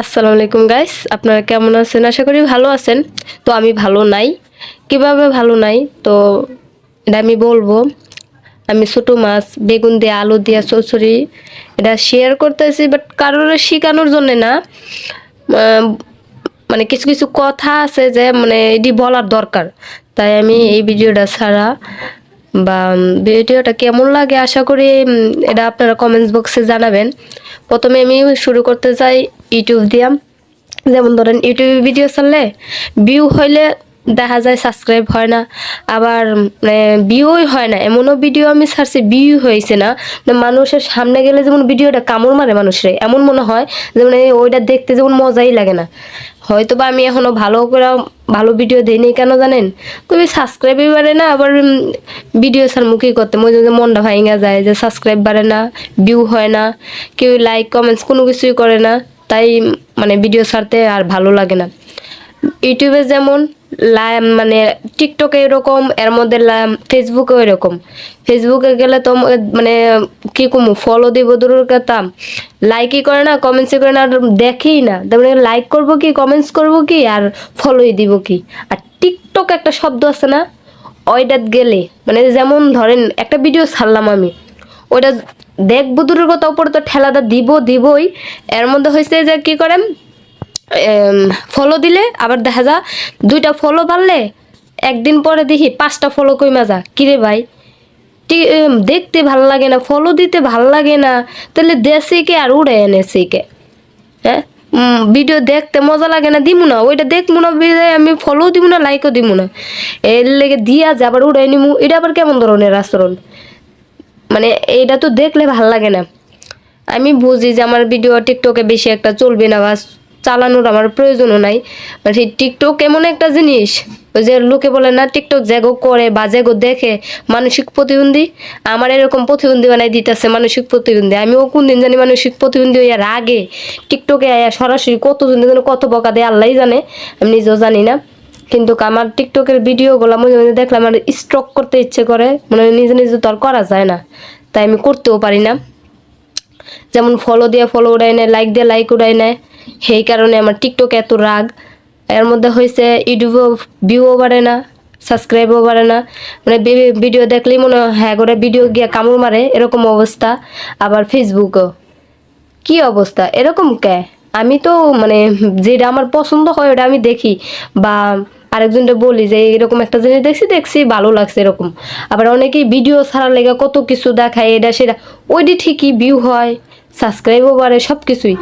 আসসালামু আলাইকুম গাইস, আপনারা কেমন আছেন? আশা করি ভালো আছেন। তো আমি ভালো নাই। কিভাবে ভালো নাই তো এটা আমি বলবো। আমি ছোট মাছ বেগুন দিয়ে আলু দিয়ে চচ্চড়ি এটা শেয়ার করতেছি, বাট কারোর শেখানোর জন্য না। আহ, মানে কিছু কিছু কথা আছে যে মানে এটি বলার দরকার, তাই আমি এই ভিডিওটা ছাড়া বা ভিডিওটা কেমন লাগে আশা করি এটা আপনারা কমেন্টস বক্সে জানাবেন। প্রথমে আমি শুরু করতে চাই ইউটিউব দিয়া। যেমন ধরেন ইউটিউবে ভিডিও ছাড়লে ভিউ হইলে দেখা যায় সাবস্ক্রাইব হয় না, আবার ভিউই হয় না। এমনও ভিডিও আমি ছাড়ছি ভিউ হয়েছে না। মানুষের সামনে গেলে যেমন ভিডিওটা কামড় মারে মানুষের, এমন মনে হয় যেমন ওইটা দেখতে যেমন মজাই লাগে না। হয়তো বা আমি এখনো ভালো করে ভালো ভিডিও দিইনি, কেন জানেন? কবি সাবস্ক্রাইবই বাড়ে না, আবার ভিডিও ছাড় মুখই করতে মনটা ভাঙা যায় যে সাবস্ক্রাইব বাড়ে না, ভিউ হয় না, কেউ লাইক কমেন্টস কোনো কিছুই করে না। তাই মানে ভিডিও ছাড়তে আর ভালো লাগে না। ইউটিউবে যেমন মানে টিকটকে এরকম, এর মধ্যে ফেসবুকে এরকম। ফেসবুকে গেলে তো মানে কি কমু, ফলো দিব দূরের কথা, লাইকই করে না, কমেন্টসই করে না, আর দেখেই না। তারপরে লাইক করব কি, কমেন্টস করব কি, আর ফলোই দিব কি। আর টিকটক একটা শব্দ আছে না, ওইটাত গেলে মানে যেমন ধরেন একটা ভিডিও ছাড়লাম আমি, ওইটা দেখবো দূরের কথা, উপরে তো ঠেলাটা দিবই। এর মধ্যে হয়েছে যে কি করেন, ফলো দিলে আবার দেখা যা দুইটা ফলো বাড়লে একদিন পরে দেখি 5টা ফলো কইমা যা। কিরে ভাই, দেখতে ভাল লাগে না, ফলো দিতে ভাল লাগে না, তাহলে দেশে কে আর উড়ে এনেছে কে? হ্যাঁ, ভিডিও দেখতে মজা লাগে না, দিমু না, ওইটা দেখবো না, আমি ফলো দিব না, লাইকও দিব না, এর লেগে দিয়া যে আবার উড়াই নিমু, এটা আবার কেমন ধরনের আচরণ? মানে এইটা তো দেখলে ভাল লাগে না। আমি বুঝি যে আমার ভিডিও টিকটকে বেশি একটা চলবে না, বা চালানোর আমার প্রয়োজনও নাই। মানে সেই টিকটক এমন একটা জিনিস, ওই যে লোকে বলে না টিকটক যেগো করে বা যেগো দেখে মানসিক প্রতিবন্ধী, আমার এরকম প্রতিবন্ধী বানাই দিতেছে মানসিক প্রতিবন্ধী। আমিও কোন দিন জানি মানসিক প্রতিবন্ধী হইয়ার আগে টিকটকে আয়া সরাসরি কতজন কত বকা দেয় আল্লাহ জানে, আমি নিজেও জানি না। কিন্তু আমার টিকটকের ভিডিওগুলো মাঝে মাঝে দেখলে আমার স্ট্রক করতে ইচ্ছে করে, মানে নিজে নিজে তো আর করা যায় না, তাই আমি করতেও পারি না। যেমন ফলো দিয়ে ফলো উড়াই নেয়, লাইক দিয়ে লাইক উড়াই নেয়, সেই কারণে আমার টিকটকে এত রাগ। এর মধ্যে হয়েছে ইউটিউবেও ভিউও বাড়ে না, সাবস্ক্রাইবও বাড়ে না। মানে ভিডিও দেখলেই মনে হয় হ্যাঁ করে ভিডিও গিয়ে কামড় মারে, এরকম অবস্থা। আবার ফেসবুকও কি অবস্থা, এরকম কে? আমি তো মানে যেটা আমার পছন্দ হয় ওটা আমি দেখি, বা আরেকজনটা বলি যে এরকম একটা জিনিস দেখছি ভালো লাগছে এরকম। আবার অনেকেই ভিডিও ছাড়ার লেগে কত কিছু দেখায়, এটা সেটা, ওইটি ঠিকই ভিউ হয়, সাবস্ক্রাইবও বাড়ে, সব কিছুই।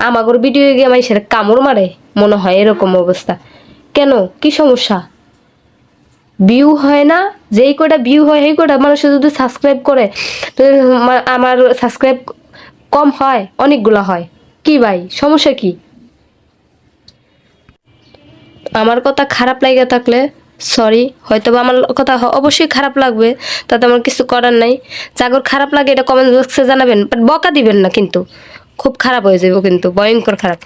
আমাগর ভিডিও গিয়ে আমার সেটা কামড় মারে, মনে হয় এরকম অবস্থা। কেন, কি সমস্যা? ভিউ হয় না, যেই কটা ভিউ হয় সেই কটা মানুষ যদি সাবস্ক্রাইব করে, তো আমার সাবস্ক্রাইব কম হয়, অনেকগুলো হয়, কি ভাই সমস্যা কি? আমার কথা খারাপ লাগে থাকলে সরি, হয়তো বা আমার কথা অবশ্যই খারাপ লাগবে, তাতে আমার কিছু করার নাই। যাগর খারাপ লাগে এটা কমেন্ট বক্সে জানাবেন, বাট বকা দিবেন না কিন্তু, খুব খারাপ হয়ে যাবে কিন্তু, ভয়ঙ্কর খারাপ।